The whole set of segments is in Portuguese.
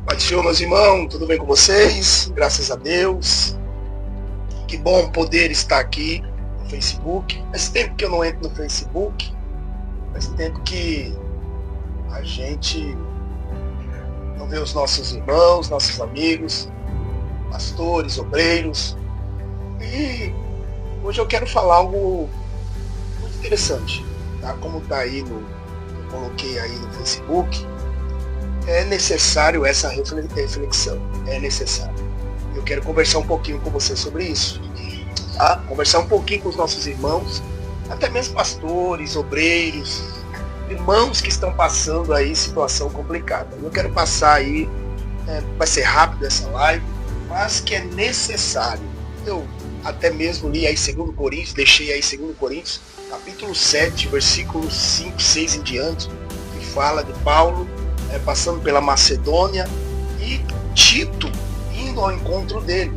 Pai do Senhor, meus irmãos, tudo bem com vocês? Graças a Deus. Que bom poder estar aqui no Facebook. Faz tempo que eu não entro no Facebook. Faz tempo que a gente não vê os nossos irmãos, nossos amigos, pastores, obreiros. E hoje eu quero falar algo muito interessante. Tá? Como está aí eu coloquei aí no Facebook, é necessário essa reflexão. É necessário. Eu quero conversar um pouquinho com você sobre isso. Tá? Conversar um pouquinho com os nossos irmãos, até mesmo pastores, obreiros, irmãos que estão passando aí situação complicada. Eu quero passar aí, vai ser rápido essa live, mas que é necessário. Eu até mesmo li aí 2 Coríntios, deixei aí 2 Coríntios, capítulo 7, versículos 5, 6 em diante, que fala de Paulo passando pela Macedônia e Tito indo ao encontro dele.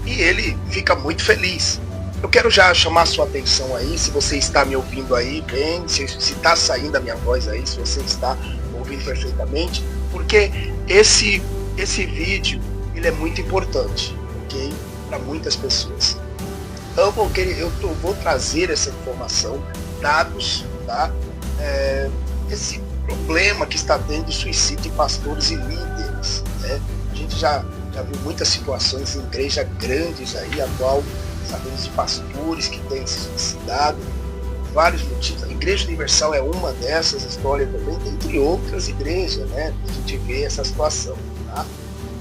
E ele fica muito feliz. Eu quero já chamar a sua atenção aí, se você está me ouvindo aí bem, se está saindo a minha voz aí, se você está ouvindo perfeitamente, porque esse vídeo ele é muito importante, ok? Para muitas pessoas. Então eu vou trazer essa informação, dados, tá? Esse problema que está tendo de suicídio de pastores e líderes, né? A gente já viu muitas situações em igrejas grandes aí, atual, sabemos de pastores que têm se suicidado, vários motivos. A Igreja Universal é uma dessas histórias também, entre outras igrejas, né? A gente vê essa situação, tá?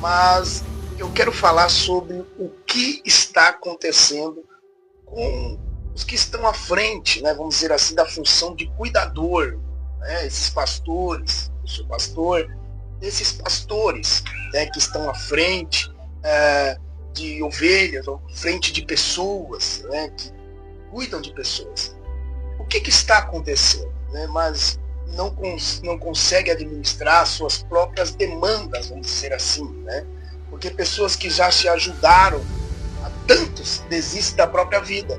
Mas eu quero falar sobre o que está acontecendo com os que estão à frente, né? Vamos dizer assim, da função de cuidador, né? Esses pastores, eu sou pastor, esses pastores, né, que estão à frente de ovelhas, à frente de pessoas, né, que cuidam de pessoas. O que está acontecendo? Né? Mas não consegue administrar suas próprias demandas, vamos dizer assim, né? Porque pessoas que já se ajudaram a tantos desistem da própria vida.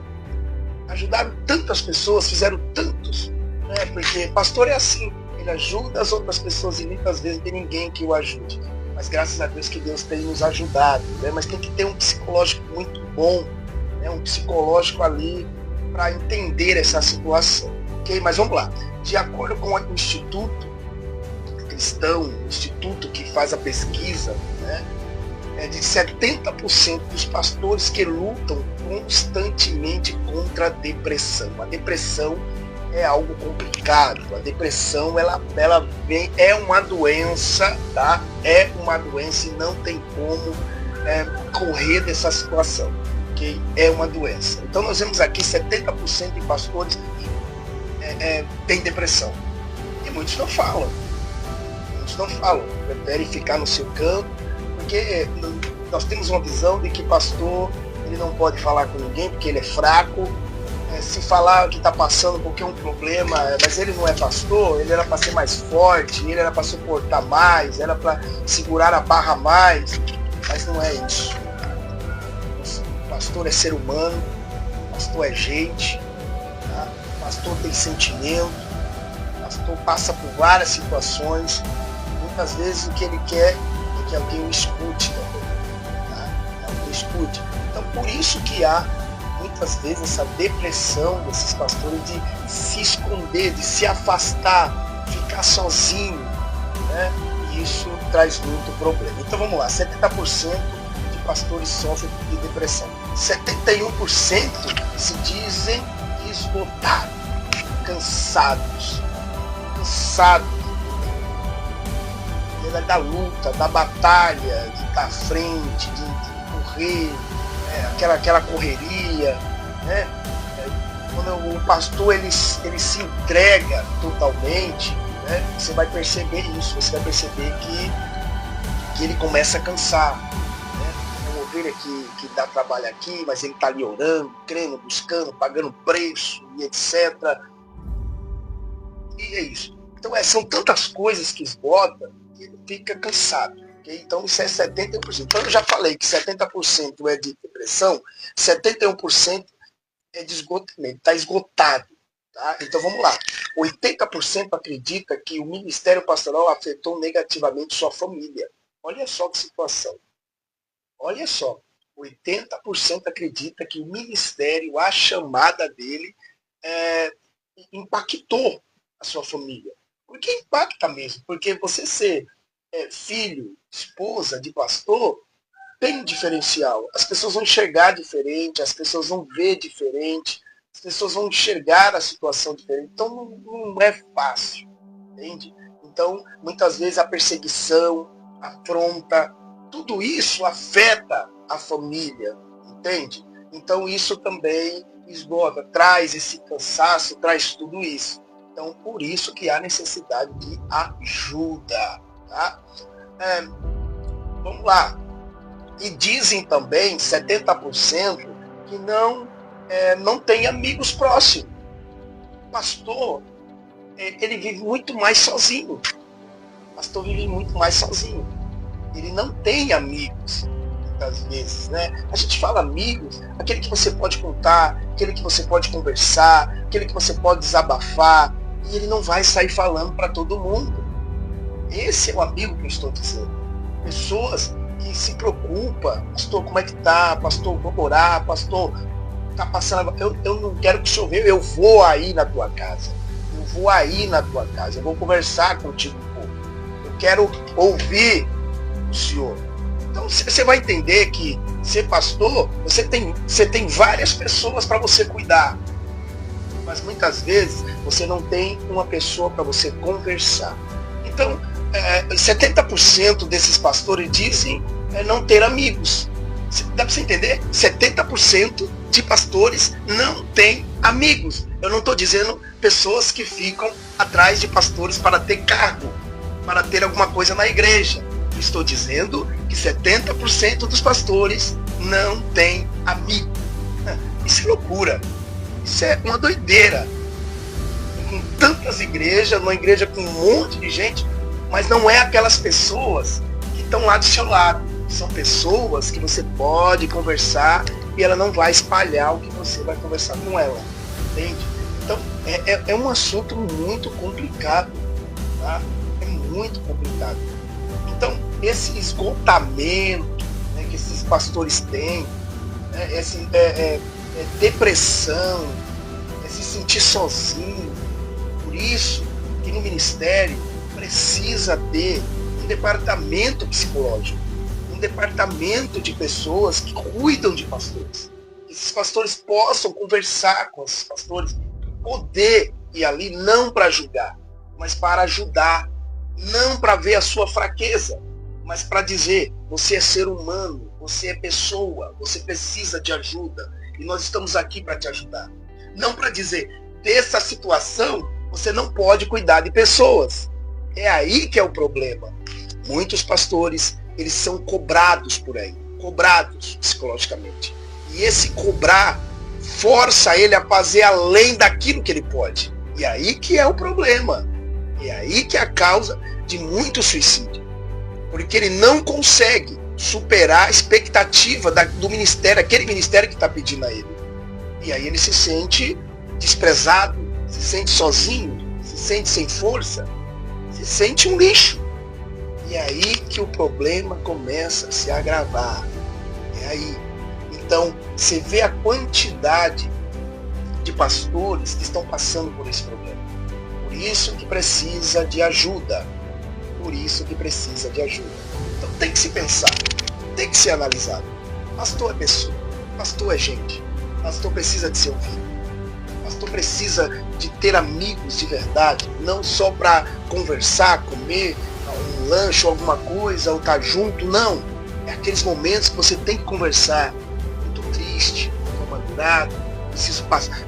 Ajudaram tantas pessoas, fizeram tantos, né? Porque pastor é assim, ele ajuda as outras pessoas e muitas vezes tem ninguém que o ajude. Mas graças a Deus que Deus tem nos ajudado, né? Mas tem que ter um psicológico muito bom, né? Um psicológico ali para entender essa situação. Ok? Mas vamos lá. De acordo com o Instituto Cristão, o Instituto que faz a pesquisa, né? De 70% dos pastores que lutam constantemente contra a depressão. A depressão é algo complicado. A depressão ela vem, é uma doença, tá? É uma doença e não tem como correr dessa situação, ok? É uma doença. Então nós vemos aqui 70% de pastores têm depressão. E muitos não falam. Preferem ficar no seu canto, porque nós temos uma visão de que pastor ele não pode falar com ninguém porque ele é fraco. Se falar que está passando porque é um problema, mas ele não é pastor, ele era para ser mais forte, ele era para suportar mais, era para segurar a barra mais, mas não é isso. O pastor é ser humano, o pastor é gente, tá? O pastor tem sentimento, o pastor passa por várias situações, muitas vezes o que ele quer é que alguém o escute também, tá? Alguém escute. Então por isso que há muitas vezes essa depressão desses pastores de se esconder, de se afastar, ficar sozinho, né? E isso traz muito problema. Então vamos lá, 70% de pastores sofrem de depressão. 71% se dizem esgotados, cansados da luta, da batalha, de estar à frente, de correr, aquela correria, né? Quando o pastor ele se entrega totalmente, né? Você vai perceber isso, você vai perceber que ele começa a cansar, né? É uma ovelha que dá trabalho aqui, mas ele está ali orando, crendo, buscando, pagando preço e etc. E é isso. Então são tantas coisas que esgotam que ele fica cansado. Então isso é 71%. Então eu já falei que 70% é de depressão, 71% é de esgotamento, está esgotado. Tá? Então vamos lá. 80% acredita que o ministério pastoral afetou negativamente sua família. Olha só que situação. Olha só. 80% acredita que o ministério, a chamada dele, impactou a sua família. Porque impacta mesmo. Porque você ser filho, esposa de pastor, tem um diferencial. As pessoas vão enxergar diferente, as pessoas vão ver diferente, as pessoas vão enxergar a situação diferente. Então não é fácil, entende? Então, muitas vezes a perseguição, a afronta, tudo isso afeta a família, entende? Então isso também esgota, traz esse cansaço, traz tudo isso. Então, por isso que há necessidade de ajuda, tá? Vamos lá. E dizem também, 70%, que não tem amigos próximos. O pastor, ele vive muito mais sozinho. O pastor vive muito mais sozinho. Ele não tem amigos, muitas vezes, né? A gente fala amigos, aquele que você pode contar, aquele que você pode conversar, aquele que você pode desabafar, e ele não vai sair falando para todo mundo. Esse é o amigo que eu estou dizendo. Pessoas que se preocupa, pastor, como é que tá? Pastor, vou orar, pastor, tá passando, eu não quero que o senhor veja, eu vou aí na tua casa, eu vou conversar contigo um pouco, eu quero ouvir o senhor. Então você vai entender que ser pastor, você tem várias pessoas para você cuidar, mas muitas vezes você não tem uma pessoa para você conversar. Então 70% desses pastores dizem não ter amigos. Dá para você entender? 70% de pastores não têm amigos. Eu não estou dizendo pessoas que ficam atrás de pastores para ter cargo, para ter alguma coisa na igreja. Eu estou dizendo que 70% dos pastores não têm amigo. Isso é loucura. Isso é uma doideira. Com tantas igrejas, uma igreja com um monte de gente, mas não é aquelas pessoas que estão lá do seu lado. São pessoas que você pode conversar e ela não vai espalhar o que você vai conversar com ela. Entende? Então, é um assunto muito complicado. Tá? É muito complicado. Então, esse esgotamento, né, que esses pastores têm, né, depressão, se sentir sozinho, por isso que no ministério precisa ter um departamento psicológico, um departamento de pessoas que cuidam de pastores. Esses pastores possam conversar com esses pastores, poder ir ali não para julgar, mas para ajudar, não para ver a sua fraqueza, mas para dizer, você é ser humano, você é pessoa, você precisa de ajuda e nós estamos aqui para te ajudar. Não para dizer, dessa situação você não pode cuidar de pessoas. É aí que é o problema. Muitos pastores, eles são cobrados por aí, cobrados psicologicamente. E esse cobrar força ele a fazer além daquilo que ele pode. E aí que é o problema. É aí que é a causa de muito suicídio. Porque ele não consegue superar a expectativa do ministério, aquele ministério que está pedindo a ele. E aí ele se sente desprezado, se sente sozinho, se sente sem força, se sente um lixo. E aí que o problema começa a se agravar. É aí. Então, você vê a quantidade de pastores que estão passando por esse problema. Por isso que precisa de ajuda. Por isso que precisa de ajuda. Então tem que se pensar, tem que ser analisado. Pastor é pessoa, pastor é gente. Pastor precisa de ser ouvido. Pastor precisa de ter amigos de verdade, não só para conversar, comer um lanche ou alguma coisa, ou estar junto, não. É aqueles momentos que você tem que conversar. Estou triste, estou amargurado,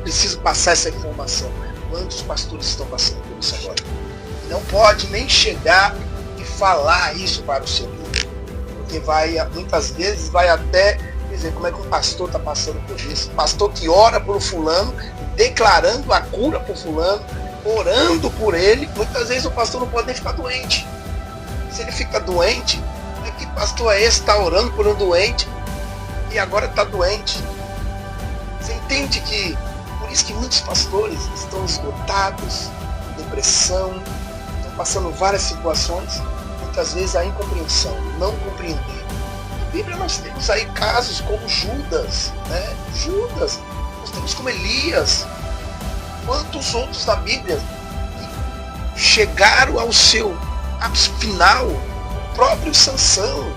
preciso passar essa informação. Quantos pastores estão passando por isso agora? Não pode nem chegar e falar isso para o seu líder, porque muitas vezes vai até dizer como é que um pastor está passando por isso. Pastor que ora por fulano, declarando a cura por fulano, orando por ele, muitas vezes o pastor não pode nem ficar doente. Se ele fica doente, que pastor é esse que está orando por um doente e agora está doente? Você entende que por isso que muitos pastores estão esgotados, depressão, estão passando várias situações, muitas vezes a incompreensão, não compreender. Na Bíblia nós temos aí casos como Judas, né? Judas, nós temos como Elias, quantos outros da Bíblia chegaram ao seu ápice final, o próprio Sansão,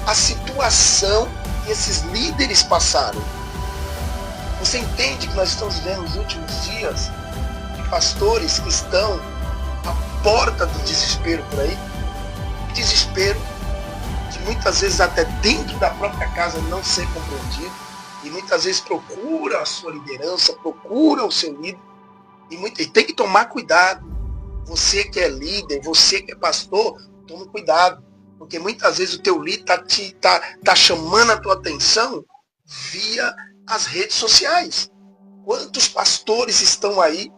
a situação que esses líderes passaram. Você entende que nós estamos vivendo nos últimos dias pastores que estão à porta do desespero por aí? Desespero que muitas vezes até dentro da própria casa não ser compreendido, e muitas vezes procura a sua liderança, procura o seu líder, e tem que tomar cuidado. Você que é líder, você que é pastor, tome cuidado, porque muitas vezes o teu líder tá chamando a tua atenção via as redes sociais. Quantos pastores estão aí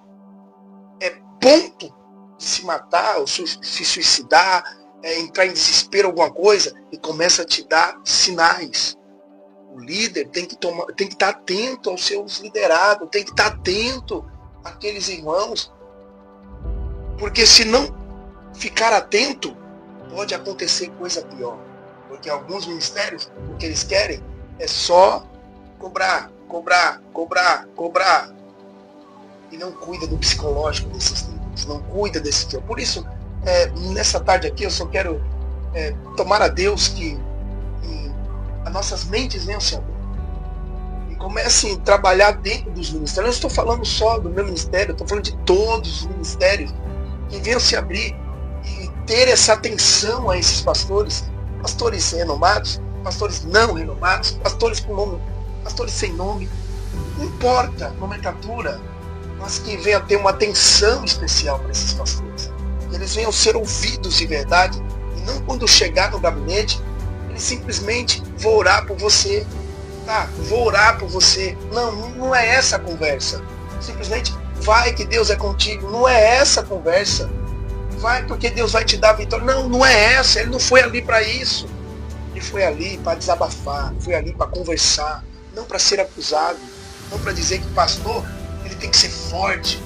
ponto de se matar, ou se suicidar, entrar em desespero, alguma coisa, e começa a te dar sinais. O líder tem que estar atento aos seus liderados, tem que estar atento àqueles irmãos, porque se não ficar atento, pode acontecer coisa pior. Porque alguns ministérios, o que eles querem é só cobrar, e não cuida do psicológico desses líderes, não cuida desse tempo. Por isso, nessa tarde aqui, eu só quero tomar a Deus que as nossas mentes venham se abrir e comecem a trabalhar dentro dos ministérios. Eu não estou falando só do meu ministério, eu estou falando de todos os ministérios, que venham se abrir e ter essa atenção a esses pastores renomados, pastores não renomados, pastores com nome, pastores sem nome, não importa a nomenclatura, mas que venha ter uma atenção especial para esses pastores. Que eles venham ser ouvidos de verdade, e não quando chegar no gabinete, eles simplesmente vou orar por você. Tá, vou orar por você. Não é essa a conversa. Simplesmente vai que Deus é contigo. Não é essa a conversa. Vai porque Deus vai te dar a vitória. Não é essa. Ele não foi ali para isso. Ele foi ali para desabafar, foi ali para conversar, não para ser acusado, não para dizer que pastor, ele tem que ser forte,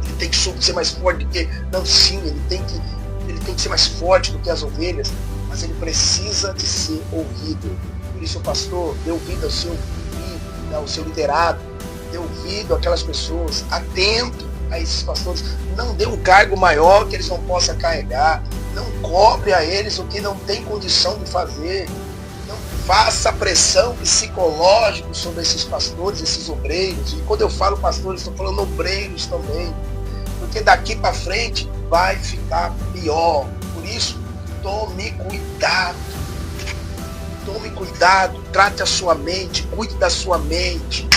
ele tem que ser mais forte do que... Não, sim, ele tem que ser mais forte do que as ovelhas, mas ele precisa de ser ouvido. Por isso, o pastor, dê ouvido ao seu líder, ao seu liderado, dê ouvido àquelas pessoas, atento a esses pastores, não dê um cargo maior que eles não possam carregar, não cobre a eles o que não tem condição de fazer, não faça pressão psicológica sobre esses pastores, esses obreiros. E quando eu falo pastores, estou falando obreiros também, porque daqui para frente vai ficar pior. Por isso, tome cuidado, trate a sua mente, cuide da sua mente,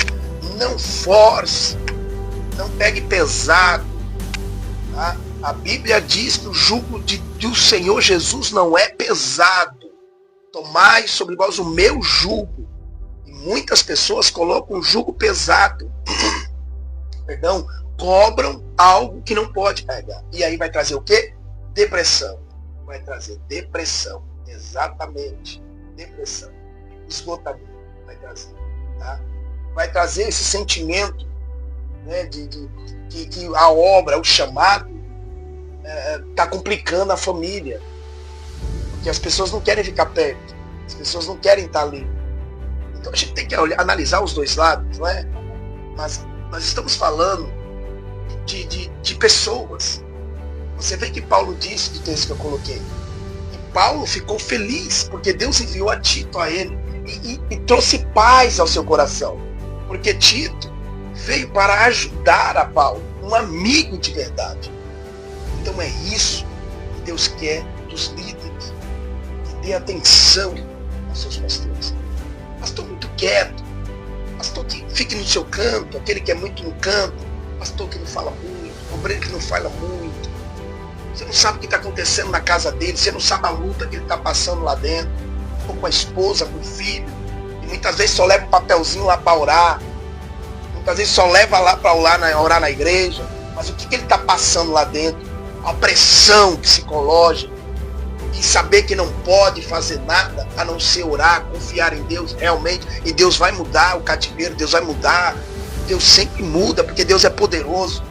não force, não pegue pesado, tá? A Bíblia diz que o jugo do Senhor Jesus não é pesado. Tomai sobre vós o meu jugo. E muitas pessoas colocam um jugo pesado. Perdão, cobram algo que não pode carregar. E aí vai trazer o quê? Depressão. Vai trazer depressão. Exatamente. Depressão. Esgotamento. Vai trazer. Tá? Vai trazer esse sentimento, né, que a obra, o chamado, está complicando a família. Porque as pessoas não querem ficar perto. As pessoas não querem estar ali. Então a gente tem que analisar os dois lados, não é? Mas nós estamos falando de pessoas. Você vê que Paulo disse do texto que eu coloquei. E Paulo ficou feliz porque Deus enviou a Tito a ele e trouxe paz ao seu coração. Porque Tito veio para ajudar a Paulo, um amigo de verdade. Então é isso que Deus quer dos líderes, que dê atenção aos seus pastores. Pastor muito quieto, pastor que fique no seu canto, aquele que é muito no canto, pastor que não fala muito, obreiro que não fala muito. Você não sabe o que está acontecendo na casa dele, você não sabe a luta que ele está passando lá dentro, ou com a esposa, com o filho, e muitas vezes só leva um papelzinho lá para orar, muitas vezes só leva lá para orar na igreja, mas o que ele está passando lá dentro? A pressão psicológica e saber que não pode fazer nada a não ser orar, confiar em Deus realmente, e Deus vai mudar o cativeiro, Deus vai mudar, Deus sempre muda, porque Deus é poderoso,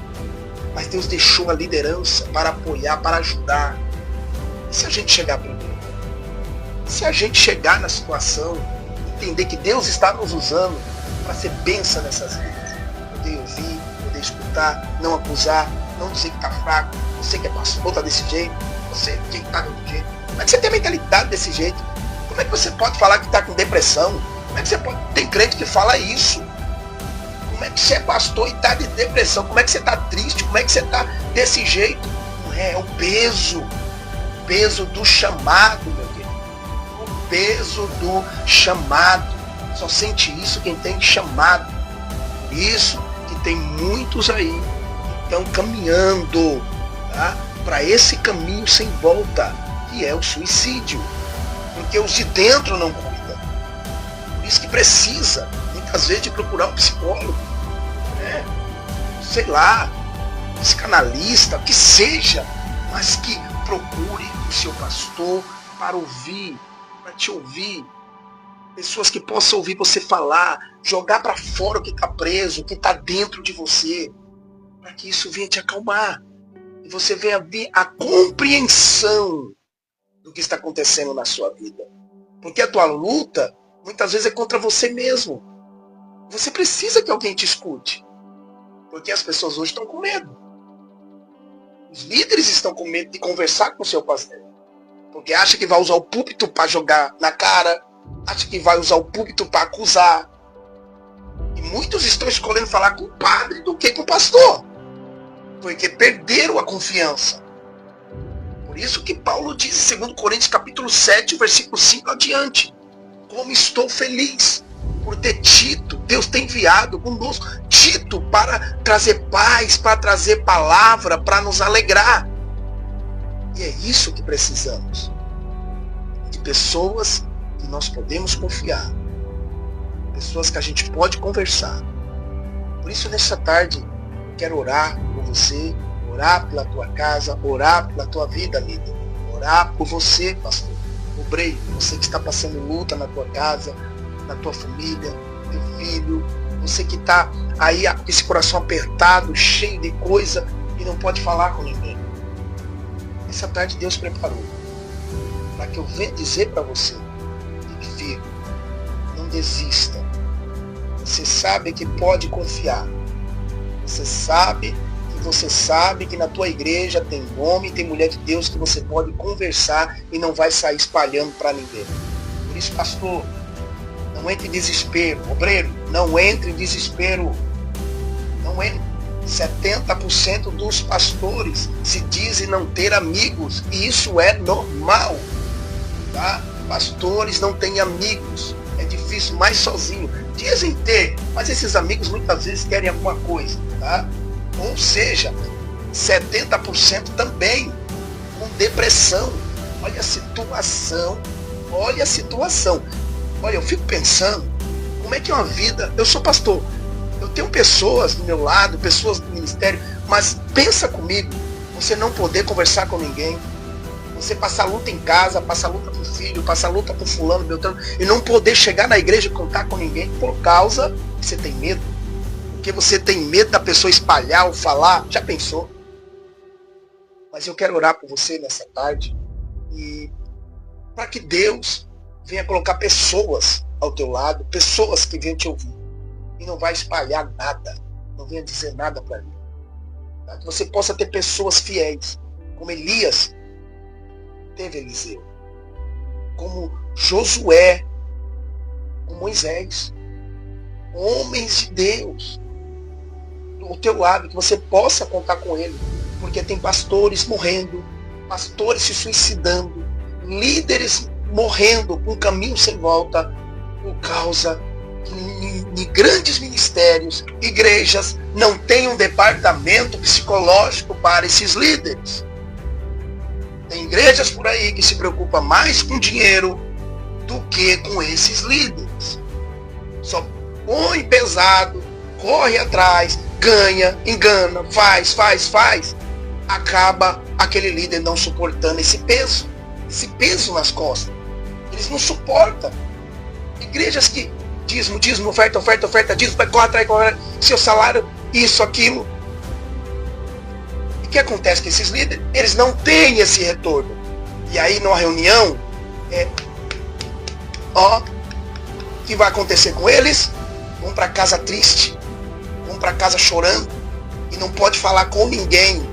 mas Deus deixou a liderança para apoiar, para ajudar. E se a gente chegar primeiro? Se a gente chegar na situação, entender que Deus está nos usando para ser bênção nessas vidas, poder ouvir, poder escutar, não acusar, não dizer que está fraco, você que é pastor está desse jeito, você que está de outro jeito. Como é que você tem a mentalidade desse jeito? Como é que você pode falar que está com depressão? Como é que você pode... Tem crente que fala isso. Como é que você é pastor e está de depressão? Como é que você está triste? Como é que você está desse jeito? Não é o peso do chamado, meu querido. O peso do chamado. Só sente isso quem tem chamado. Por isso que tem muitos aí que estão caminhando, tá, para esse caminho sem volta, que é o suicídio. Porque os de dentro não cuidam. Por isso que precisa, muitas vezes, de procurar um psicólogo, né? Sei lá, psicanalista, que seja, mas que procure o seu pastor para ouvir, para te ouvir. Pessoas que possam ouvir você falar, jogar para fora o que está preso, o que está dentro de você, para que isso venha te acalmar. E você venha ver a compreensão do que está acontecendo na sua vida. Porque a tua luta, muitas vezes, é contra você mesmo. Você precisa que alguém te escute. Porque as pessoas hoje estão com medo. Os líderes estão com medo de conversar com o seu pastor. Porque acha que vai usar o púlpito para jogar na cara, acha que vai usar o púlpito para acusar. E muitos estão escolhendo falar com o padre do que com o pastor. Porque perderam a confiança. Por isso que Paulo diz em 2 Coríntios capítulo 7, versículo 5 adiante. Como estou feliz por ter Tito, Deus tem enviado conosco Tito para trazer paz, para trazer palavra, para nos alegrar. E é isso que precisamos. De pessoas que nós podemos confiar. Pessoas que a gente pode conversar. Por isso, nessa tarde, eu quero orar por você, orar pela tua casa, orar pela tua vida, líder. Orar por você, pastor. Obreiro, você que está passando luta na tua casa, na tua família, teu filho. Você que está aí com esse coração apertado, cheio de coisa e não pode falar com ninguém. Essa tarde Deus preparou para que eu venha dizer para você: fique firme, não desista. Você sabe que pode confiar. Você sabe que na tua igreja tem homem, tem mulher de Deus que você pode conversar e não vai sair espalhando para ninguém. Por isso, pastor, não entre em desespero. Obreiro, não entre em desespero. Não entre. 70% dos pastores se dizem não ter amigos. E isso é normal. Tá? Pastores não têm amigos. É difícil, mais sozinho. Dizem ter, mas esses amigos muitas vezes querem alguma coisa. Tá? Ou seja, 70% também com depressão. Olha a situação. Olha a situação. Olha, eu fico pensando, como é que é uma vida... Eu sou pastor. Eu tenho pessoas do meu lado, pessoas do ministério, mas pensa comigo, você não poder conversar com ninguém, você passar luta em casa, passar luta com o filho, passar luta com fulano, beltrano, e não poder chegar na igreja e contar com ninguém por causa que você tem medo. Porque você tem medo da pessoa espalhar ou falar. Já pensou? Mas eu quero orar por você nessa tarde e para que Deus venha colocar pessoas ao teu lado, pessoas que venham te ouvir. E não vai espalhar nada. Não venha dizer nada para mim. Tá? Que você possa ter pessoas fiéis. Como Elias teve Eliseu. Como Josué. Como Moisés. Homens de Deus. Do teu lado. Que você possa contar com ele. Porque tem pastores morrendo. Pastores se suicidando. Líderes morrendo por um caminho sem volta. Por causa de grandes ministérios, igrejas não têm um departamento psicológico para esses líderes. Tem igrejas por aí que se preocupam mais com dinheiro do que com esses líderes. Só põe pesado, corre atrás, ganha, engana, faz. Acaba aquele líder não suportando esse peso nas costas. Eles não suportam. Igrejas que dízimo, oferta, dízimo, corre atrás, seu salário, isso, aquilo. E o que acontece com esses líderes? Eles não têm esse retorno. E aí numa reunião, o que vai acontecer com eles? Vão para casa triste, vão para casa chorando, e não pode falar com ninguém.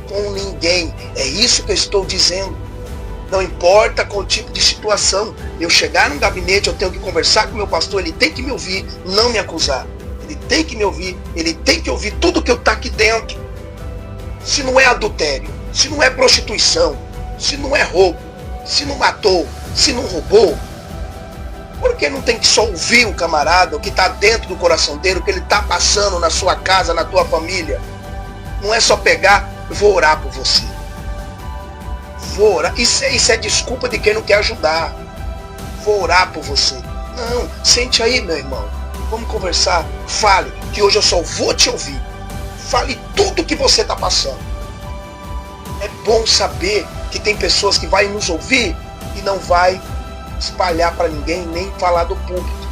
Com ninguém. É isso que eu estou dizendo. Não importa qual tipo de situação. Eu chegar num gabinete, eu tenho que conversar com o meu pastor, ele tem que me ouvir, não me acusar. Ele tem que me ouvir, ele tem que ouvir tudo que eu tá aqui dentro. Se não é adultério, se não é prostituição, se não é roubo, se não matou, se não roubou, por que não tem que só ouvir o camarada, o que está dentro do coração dele, o que ele está passando na sua casa, na tua família? Não é só pegar, vou orar por você. Vou orar. Isso é desculpa de quem não quer ajudar. Vou orar por você. Não, sente aí, meu irmão. Vamos conversar. Fale, que hoje eu só vou te ouvir. Fale tudo que você está passando. É bom saber que tem pessoas que vão nos ouvir e não vai espalhar para ninguém, nem falar do púlpito.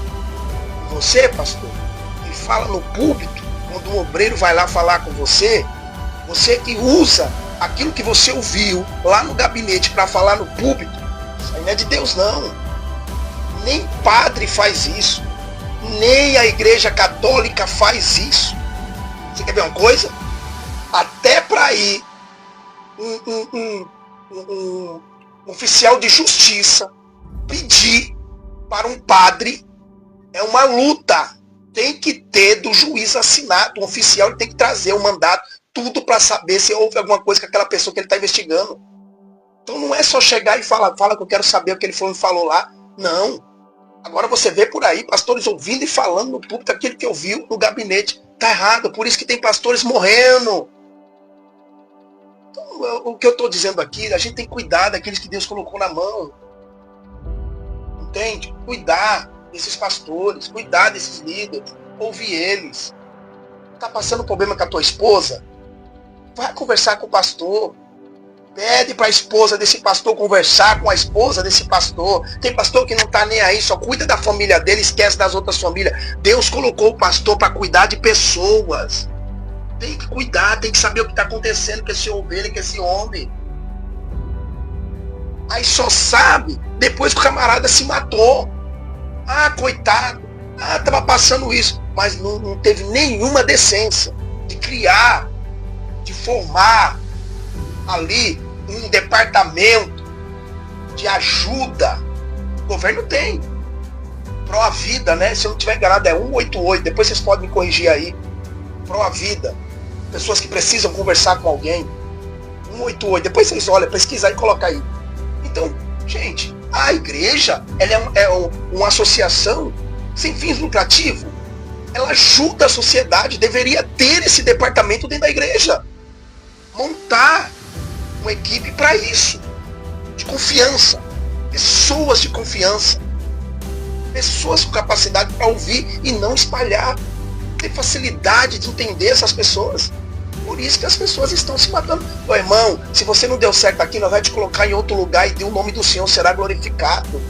Você, pastor, que fala no púlpito, quando um obreiro vai lá falar com você, você que usa aquilo que você ouviu lá no gabinete para falar no púlpito, isso aí não é de Deus não. Nem padre faz isso. Nem a igreja católica faz isso. Você quer ver uma coisa? Até para ir um oficial de justiça pedir para um padre é uma luta. Tem que ter do juiz assinado. Um oficial ele tem que trazer o mandato, tudo para saber se houve alguma coisa com aquela pessoa que ele está investigando. Então não é só chegar e fala que eu quero saber o que ele falou lá. Não. Agora você vê por aí pastores ouvindo e falando no púlpito aquilo que ouviu no gabinete. Está errado. Por isso que tem pastores morrendo. Então, o que eu estou dizendo aqui, a gente tem que cuidar daqueles que Deus colocou na mão. Entende? Cuidar desses pastores, cuidar desses líderes, ouvir eles. Está passando problema com a tua esposa? Vai conversar com o pastor. Pede para a esposa desse pastor conversar com a esposa desse pastor. Tem pastor que não está nem aí, só cuida da família dele, esquece das outras famílias. Deus colocou o pastor para cuidar de pessoas. Tem que cuidar, tem que saber o que está acontecendo com esse ovelha, com esse homem. Aí só sabe depois que o camarada se matou. Ah, coitado. Ah, estava passando isso. Mas não teve nenhuma decência de criar, de formar ali um departamento de ajuda. O governo tem. Pro a vida, né? Se eu não estiver enganado, é 188. Depois vocês podem me corrigir aí. Pro a vida. Pessoas que precisam conversar com alguém. 188. Depois vocês olham, pesquisar e colocar aí. Então, gente, a igreja ela é uma associação sem fins lucrativos. Ela ajuda a sociedade. Deveria ter esse departamento dentro da igreja. Montar uma equipe para isso. De confiança. Pessoas de confiança. Pessoas com capacidade para ouvir e não espalhar. Ter facilidade de entender essas pessoas. Por isso que as pessoas estão se matando. Ô irmão, se você não deu certo aqui, nós vamos te colocar em outro lugar e o nome do Senhor será glorificado.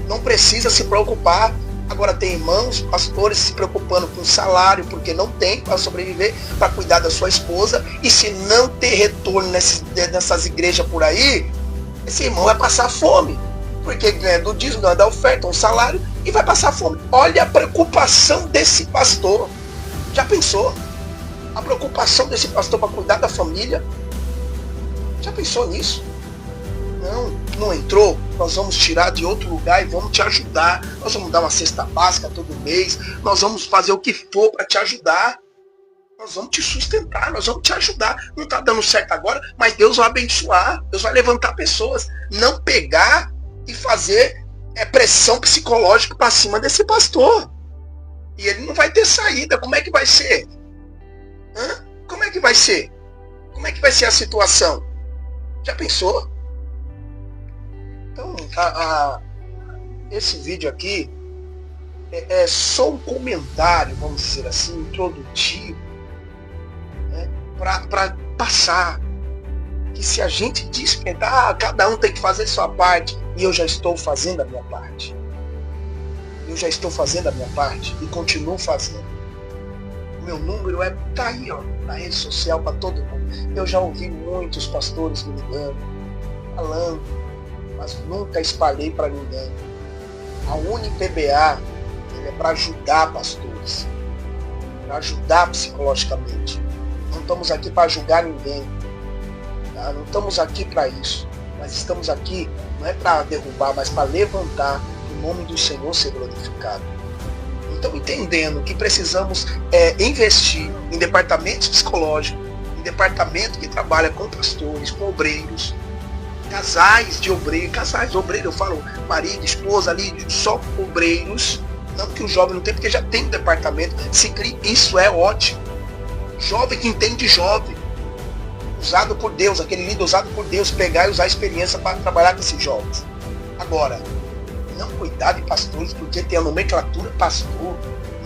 Não precisa se preocupar. Agora tem irmãos, pastores se preocupando com salário, porque não tem para sobreviver, para cuidar da sua esposa. E se não ter retorno nessas igrejas por aí, esse irmão vai passar fome. Porque ganha do dízimo, ganha da oferta, um salário, e vai passar fome. Olha a preocupação desse pastor. Já pensou? A preocupação desse pastor para cuidar da família. Já pensou nisso? Não entrou? Nós vamos tirar de outro lugar e vamos te ajudar. Nós vamos dar uma cesta básica todo mês. Nós vamos fazer o que for para te ajudar. Nós vamos te sustentar, nós vamos te ajudar. Não está dando certo agora, mas Deus vai abençoar. Deus vai levantar pessoas. Não pegar e fazer pressão psicológica para cima desse pastor. E ele não vai ter saída. Como é que vai ser? Como é que vai ser? Como é que vai ser a situação? Já pensou? Então, esse vídeo aqui é só um comentário, vamos dizer assim, introdutivo, né, para passar que se a gente diz que cada um tem que fazer sua parte, e eu já estou fazendo a minha parte. Eu já estou fazendo a minha parte e continuo fazendo. O meu número tá aí, ó, na rede social para todo mundo. Eu já ouvi muitos pastores me ligando, falando, mas nunca espalhei para ninguém. A UniPBA é para ajudar pastores, para ajudar psicologicamente. Não estamos aqui para julgar ninguém, tá? Não estamos aqui para isso, mas estamos aqui não é para derrubar, mas para levantar o nome do Senhor ser glorificado. Então, entendendo que precisamos investir em departamentos psicológicos, em departamento que trabalha com pastores, com obreiros, casais de obreiros, eu falo marido, esposa ali, só obreiros, não que o jovem não tem, porque já tem um departamento, isso é ótimo. Jovem que entende jovem, usado por Deus, aquele líder usado por Deus, pegar e usar a experiência para trabalhar com esses jovens. Agora, não cuidar de pastores porque tem a nomenclatura pastor,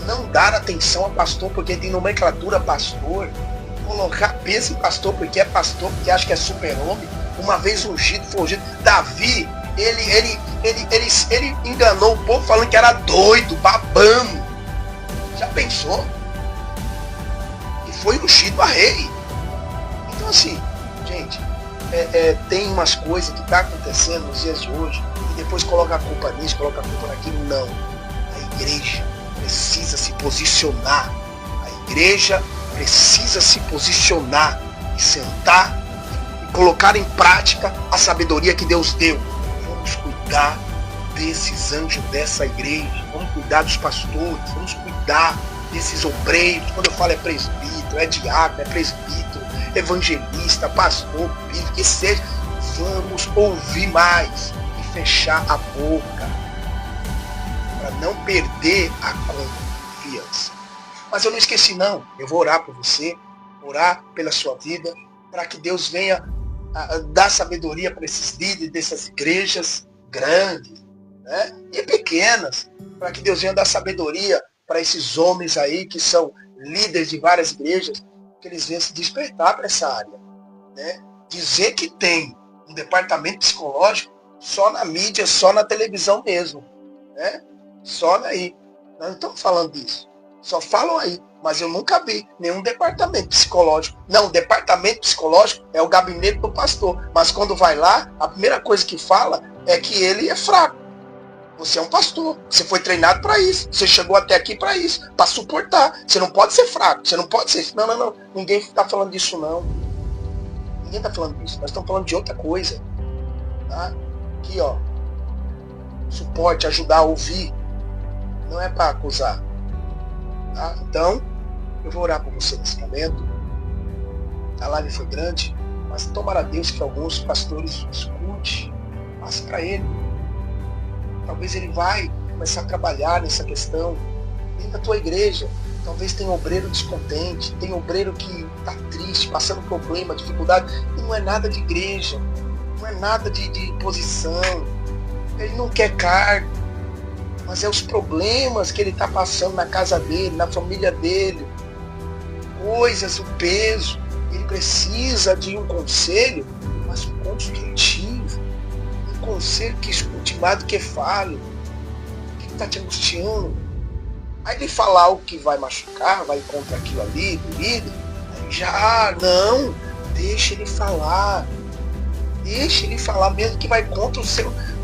não dar atenção a pastor porque tem nomenclatura pastor, colocar peso em pastor porque é pastor, porque acha que é super-homem, uma vez ungido, foi ungido. Davi, ele enganou o povo falando que era doido, babando. Já pensou? E foi ungido a rei. Então assim, gente, tem umas coisas que está acontecendo nos dias de hoje, e depois coloca a culpa nisso, coloca a culpa naquilo. Não. A igreja precisa se posicionar. A igreja precisa se posicionar e sentar e colocar em prática a sabedoria que Deus deu. Vamos cuidar desses anjos dessa igreja, vamos cuidar dos pastores, vamos cuidar desses obreiros. Quando eu falo é presbítero, é diácono, é presbítero, evangelista, pastor, bispo, que seja, vamos ouvir mais e fechar a boca para não perder a confiança. Mas eu não esqueci não, eu vou orar por você, orar pela sua vida, para que Deus venha dar sabedoria para esses líderes dessas igrejas grandes, né, e pequenas, para que Deus venha dar sabedoria para esses homens aí que são líderes de várias igrejas, que eles venham se despertar para essa área, né? Dizer que tem um departamento psicológico só na mídia, só na televisão mesmo, né? Só aí. Nós não estamos falando disso. Só falam aí. Mas eu nunca vi nenhum departamento psicológico. Não, o departamento psicológico é o gabinete do pastor. Mas quando vai lá, a primeira coisa que fala é que ele é fraco. Você é um pastor. Você foi treinado para isso. Você chegou até aqui para isso. Para suportar. Você não pode ser fraco. Você não pode ser... Não. Ninguém está falando disso, não. Ninguém está falando disso. Nós estamos falando de outra coisa. Tá? Aqui, ó. Suporte, ajudar a ouvir. Não é para acusar. Tá? Então, eu vou orar por você nesse momento. A live foi grande, mas tomara a Deus que alguns pastores escute, passe para ele. Talvez ele vai começar a trabalhar nessa questão dentro da tua igreja. Talvez tenha obreiro descontente, tem obreiro que está triste, passando problema, dificuldade, e não é nada de igreja, não é nada de posição, ele não quer cargo, mas é os problemas que ele está passando na casa dele, na família dele, coisas, o peso. Ele precisa de um conselho, mas um construtivo, um conselho que escute mais do que fale. O que está te angustiando? Aí ele falar o que vai machucar, vai contra aquilo ali, do líder, aí já, não, deixa ele falar. Deixa ele falar, mesmo que vai contra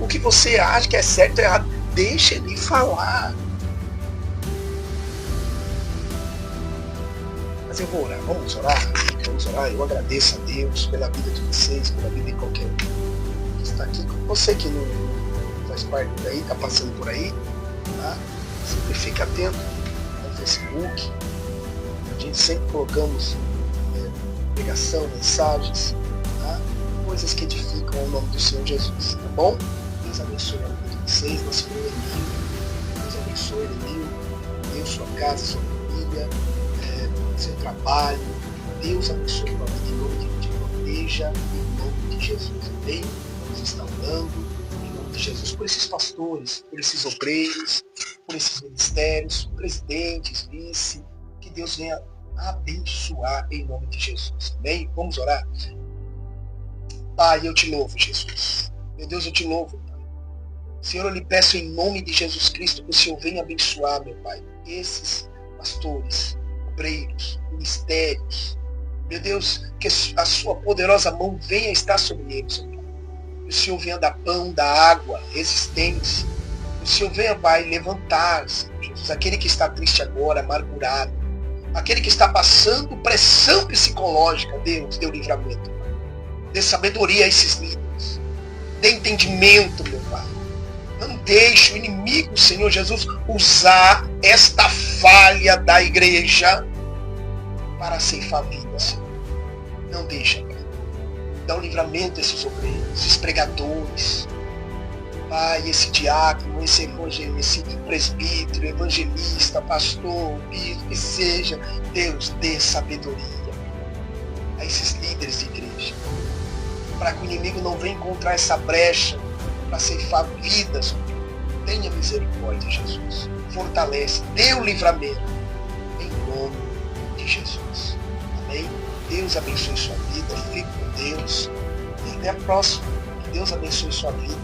o que você acha que é certo ou errado. Deixa ele falar. Mas eu vou orar. Vamos orar? Vamos orar. Eu agradeço a Deus pela vida de vocês, pela vida de qualquer um que está aqui. Você que não faz parte daí, está passando por aí, tá? Sempre fique atento no Facebook. A gente sempre colocamos pregação, mensagens, tá? Coisas que edificam o nome do Senhor Jesus. Tá bom? Deus abençoe a vida de vocês, nosso irmão Emil. Deus abençoe Emil. Deus, sua casa, sua família, seu trabalho. Deus abençoe a vida em nome de proteja em nome de Jesus. Amém? Vamos estar orando em nome de Jesus por esses pastores, por esses obreiros, por esses ministérios, presidentes, vice, que Deus venha abençoar em nome de Jesus. Amém? Vamos orar? Pai, eu te louvo, Jesus. Meu Deus, eu te louvo, Pai. Senhor, eu lhe peço em nome de Jesus Cristo que o Senhor venha abençoar, meu Pai, esses pastores, obreiros, ministérios. Meu Deus, que a sua poderosa mão venha estar sobre eles, meu Pai. Que o Senhor venha dar pão, dar água, resistência. Que o Senhor venha, Pai, levantar, Senhor Jesus, aquele que está triste agora, amargurado. Aquele que está passando pressão psicológica, Deus, dê o livramento. Dê sabedoria a esses líderes. Dê entendimento, meu Pai. Não deixe o inimigo, Senhor Jesus, usar esta falha da igreja para ceifar vidas, Senhor. Não deixa, Pai. Dá um livramento a esses obreiros, esses pregadores. Pai, esse diácono, esse evangelista, esse presbítero, evangelista, pastor, bispo, que seja, Deus, dê sabedoria a esses líderes de igreja. Para que o inimigo não venha encontrar essa brecha para ceifar vidas. Tenha misericórdia, Jesus. Fortalece, dê o livramento. Em nome de Jesus. Amém? Deus abençoe sua vida. Fique com Deus. E até a próxima. Que Deus abençoe sua vida.